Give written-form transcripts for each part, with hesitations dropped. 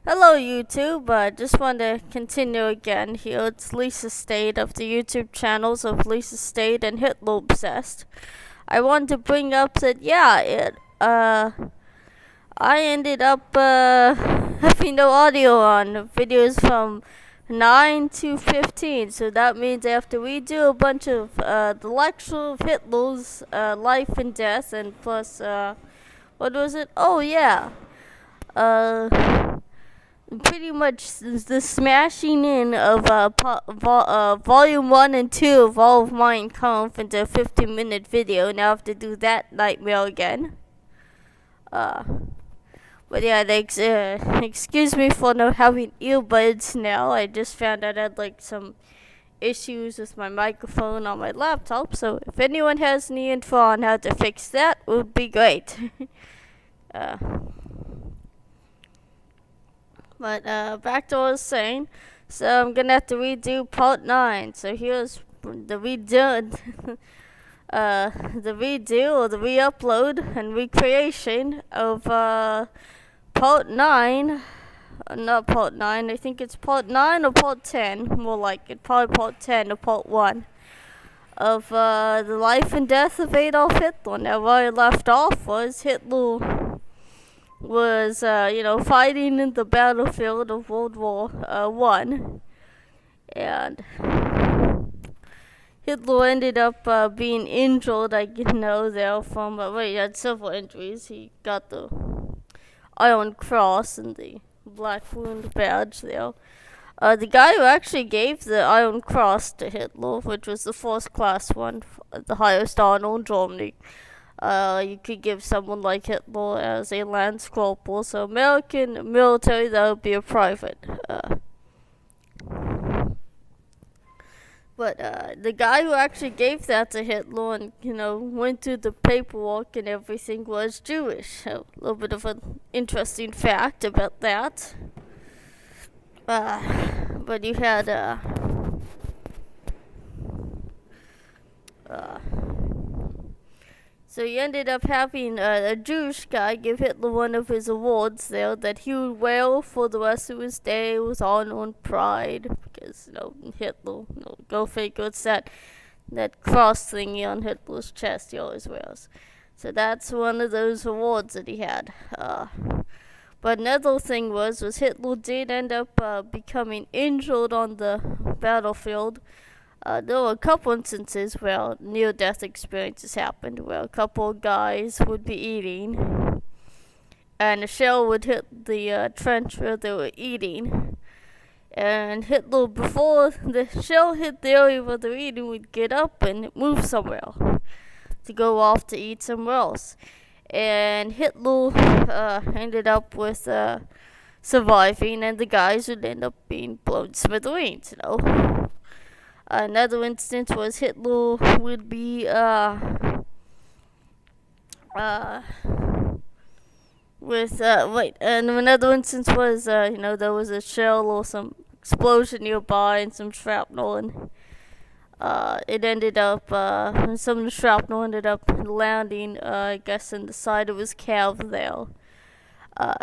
Hello YouTube, just want to continue again here. It's Lisa State of the YouTube channels of Lisa State and Hitler Obsessed. I want to bring up that I ended up having no audio on videos from 9 to 15, so that means I have to redo a bunch of the lecture of Hitler's life and death, and plus what was it? Oh yeah. Pretty much the smashing in of volume 1 and 2 of all of Mein Kampf into a 15-minute video. Now I have to do that nightmare again. But yeah, excuse me for not having earbuds now. I just found out I had some issues with my microphone on my laptop. So if anyone has any info on how to fix that, it would be great. But back to what I was saying. So I'm gonna have to redo part 9. So here's the redo, the redo or the re-upload and recreation of part 9. Not part 9. I think it's part 9 or part 10. More like it. Probably part 10 or part 1 of the life and death of Adolf Hitler. Now where I left off was Hitler was fighting in the battlefield of World War One, and Hitler ended up being injured. There from he had several injuries. He got the Iron Cross and the Black Wound badge there. The guy who actually gave the Iron Cross to Hitler, which was the first class one, the highest honor in Germany. You could give someone like Hitler as a Lance Corporal, so American military, that would be a private. But the guy who actually gave that to Hitler and, went through the paperwork and everything was Jewish. A little bit of an interesting fact about that. But you had, so he ended up having a Jewish guy give Hitler one of his awards there that he would wear for the rest of his day with honor and pride. Because, Hitler, go figure, it's that cross thingy on Hitler's chest he always wears. So that's one of those awards that he had. But another thing was Hitler did end up becoming injured on the battlefield. There were a couple instances where near-death experiences happened, where a couple of guys would be eating, and a shell would hit the trench where they were eating, and Hitler, before the shell hit the area where they were eating, would get up and move somewhere to go off to eat somewhere else. And Hitler ended up with surviving, and the guys would end up being blown smithereens, Another instance was Hitler would be another instance was there was a shell or some explosion nearby and some shrapnel, and it ended up some of the shrapnel ended up landing I guess in the side of his calf there.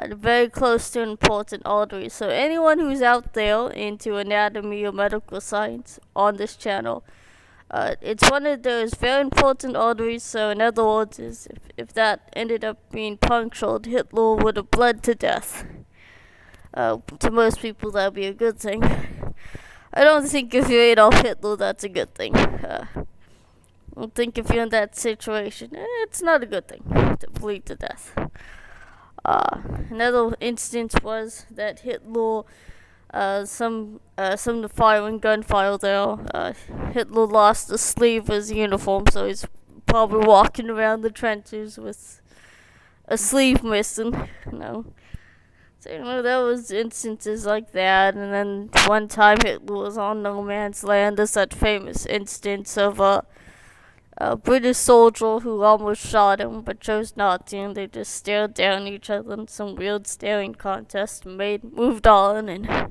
Very close to an important artery. So anyone who's out there into anatomy or medical science on this channel, it's one of those very important arteries. So in other words, if that ended up being punctured, Hitler would have bled to death. To most people, that would be a good thing. I don't think if you're Adolf Hitler, that's a good thing. I don't think if you're in that situation, it's not a good thing to bleed to death. Another instance was that Hitler, some of the firing, gunfire there, Hitler lost the sleeve of his uniform, so he's probably walking around the trenches with a sleeve missing, So, there was instances like that, and then one time Hitler was on No Man's Land. There's that famous instance of a British soldier who almost shot him but chose not to, and they just stared down each other in some weird staring contest and moved on. And a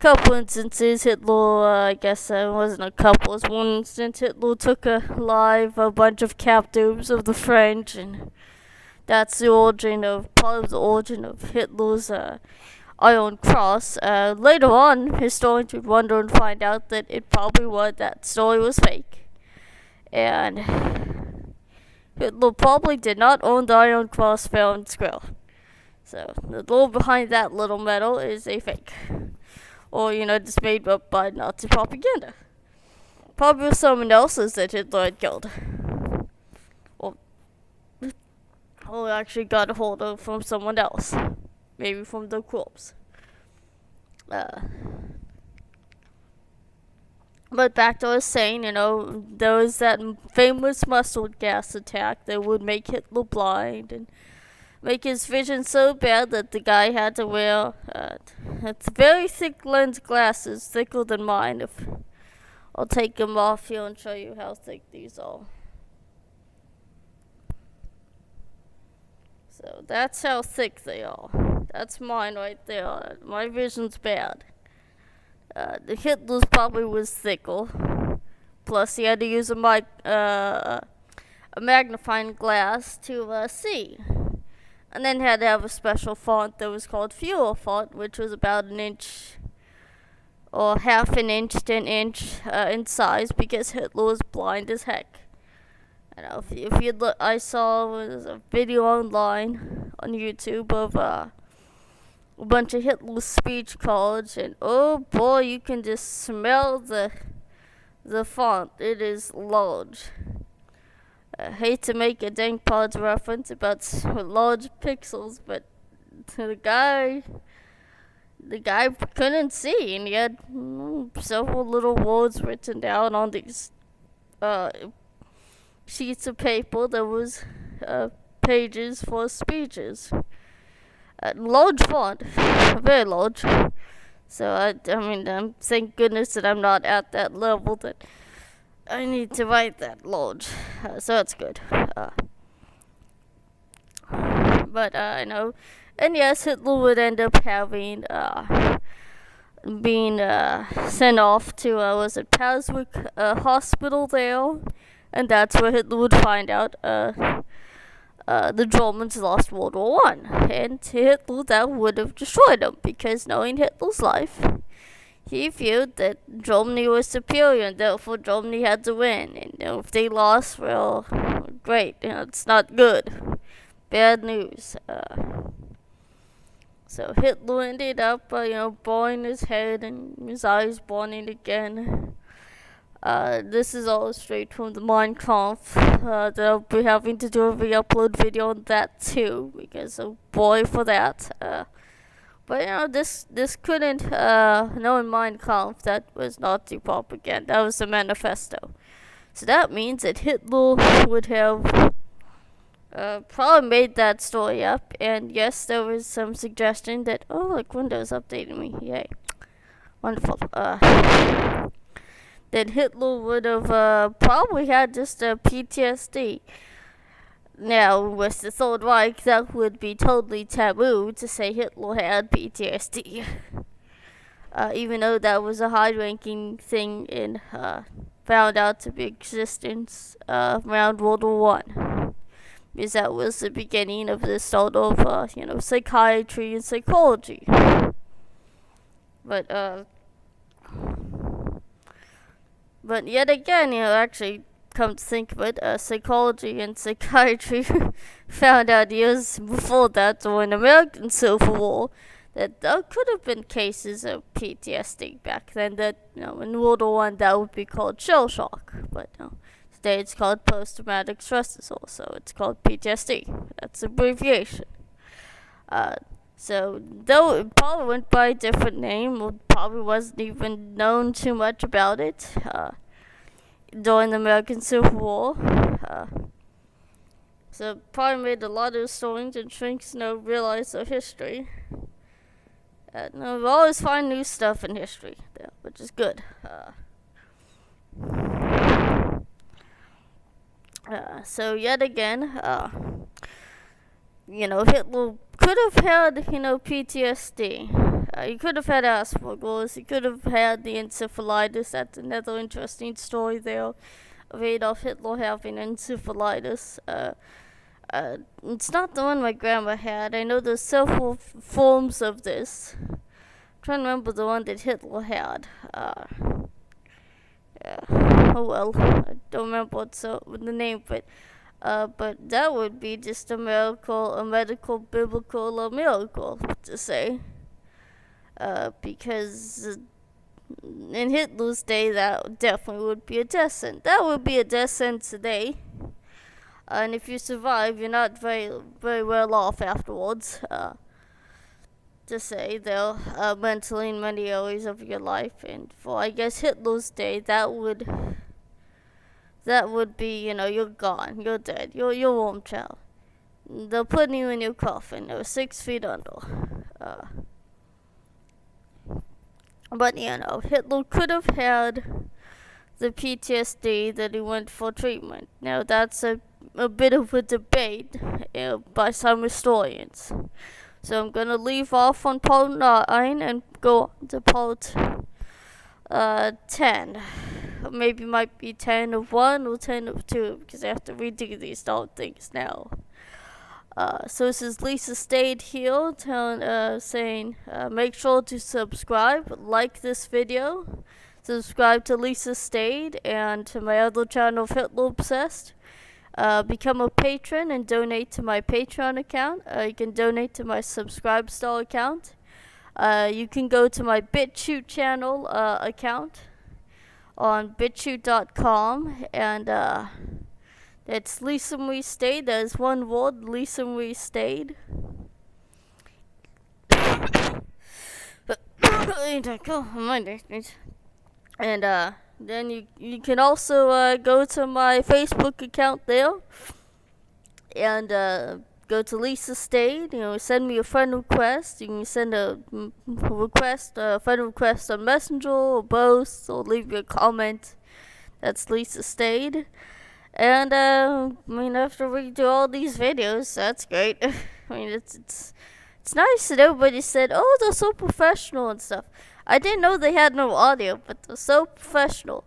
couple instances Hitler, I guess it wasn't a couple, it was one instance Hitler took alive a bunch of captives of the French, and that's part of the origin of Hitler's Iron Cross. Later on, historians would wonder and find out that it probably was that story was fake, and Hitler probably did not own the Iron Cross found in Skrill. So the lore behind that little medal is a fake, or just made up by Nazi propaganda. Probably someone else's that Hitler had killed, or actually got a hold of from someone else, maybe from the corpse. But back to what I was saying, there was that famous mustard gas attack that would make Hitler blind and make his vision so bad that the guy had to wear it's very thick lens glasses, thicker than mine. If I'll take them off here and show you how thick these are. So that's how thick they are. That's mine right there. My vision's bad. The Hitler's probably was thicker. Plus, he had to use a magnifying glass to see. And then had to have a special font that was called Fuhrer font, which was about an inch or half an inch to an inch in size, because Hitler was blind as heck. If you look, I saw a video online on YouTube of a bunch of Hitler's speech cards, and oh boy, you can just smell the font. It is large. I hate to make a dang Pods reference about large pixels, but the guy couldn't see, and he had several little words written down on these sheets of paper. There was pages for speeches. Large font, very large. So I'm thank goodness that I'm not at that level that I need to write that large. So that's good. But I know, and yes, Hitler would end up having being sent off to was it Paswick Hospital there, and that's where Hitler would find out the Germans lost World War One, and to Hitler that would have destroyed him, because knowing Hitler's life, he viewed that Germany was superior and therefore Germany had to win. And if they lost, well, great, it's not good, bad news. So Hitler ended up, bowing his head and his eyes burning again. This is all straight from the Mein Kampf. That I'll be having to do a re-upload video on that too, because oh boy for that. But this couldn't, knowing Mein Kampf, that was Nazi propaganda. That was the manifesto. So that means that Hitler would have probably made that story up. And yes, there was some suggestion that, oh look, Windows updated me, yay, wonderful. That Hitler would have probably had just a PTSD. Now, with the Third Reich, that would be totally taboo to say Hitler had PTSD. Even though that was a high-ranking thing and found out to be existence around World War One, because that was the beginning of the start of psychiatry and psychology. But yet again, actually, come to think of it, psychology and psychiatry found out years before that, during the American Civil War, that there could have been cases of PTSD back then. That in World War One, that would be called shell shock, but today it's called post-traumatic stress disorder. So it's called PTSD. That's the abbreviation. So though it probably went by a different name, or probably wasn't even known too much about it during the American Civil War. So it probably made a lot of historians and shrinks realize their history. We always find new stuff in history, which is good. So yet again, Hitler could have had, PTSD. He could have had Asperger's. He could have had the encephalitis. That's another interesting story there of Adolf Hitler having encephalitis. It's not the one my grandma had. I know there's several forms of this. trying to remember the one that Hitler had. Yeah. Oh well, I don't remember what's the name, but that would be just a miracle, a medical, biblical, a miracle to say. Because in Hitler's day, that definitely would be a death sentence. That would be a death sentence today. And if you survive, you're not very, very well off afterwards. To say, though, mentally in many areas of your life. And for, I guess, Hitler's day, that would be, you're gone, you're dead, you're warm child. They'll put you in your coffin, 6 feet under. But, Hitler could have had the PTSD that he went for treatment. Now, that's a bit of a debate by some historians. So I'm going to leave off on part 9 and go on to part 10. Maybe might be 10 of 1 or 10 of 2, because I have to redo these things now. So this is Lisa Stayed here saying make sure to subscribe, like this video, subscribe to Lisa Stayed and to my other channel Hitler Obsessed. Become a patron and donate to my Patreon account. You can donate to my Subscribe Star account. You can go to my BitChute channel account on bitchute.com, and that's Lisa Marie Stayed. That is one word, Lisa Marie Stayed. And then you can also go to my Facebook account there, and go to Lisa Stayed. Send me a friend request. You can send a friend request on Messenger or both, or leave me a comment. That's Lisa Stayed. And after we do all these videos, that's great. It's nice that everybody said, "Oh, they're so professional and stuff." I didn't know they had no audio, but they're so professional.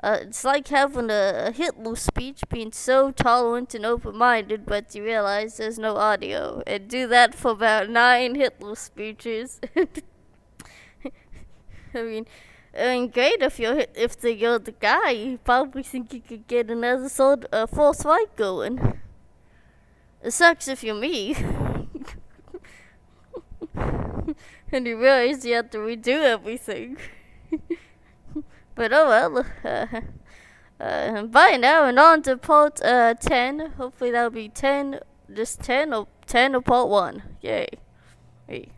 It's like having a Hitler speech, being so tolerant and open-minded, but you realize there's no audio. And do that for about 9 Hitler speeches. I mean, great if you're the guy. You probably think you could get another fourth fight going. It sucks if you're me. And you realize you have to redo everything. But oh well. Bye now, and on to part 10. Hopefully that'll be 10, just 10 or part 1. Yay. Hey.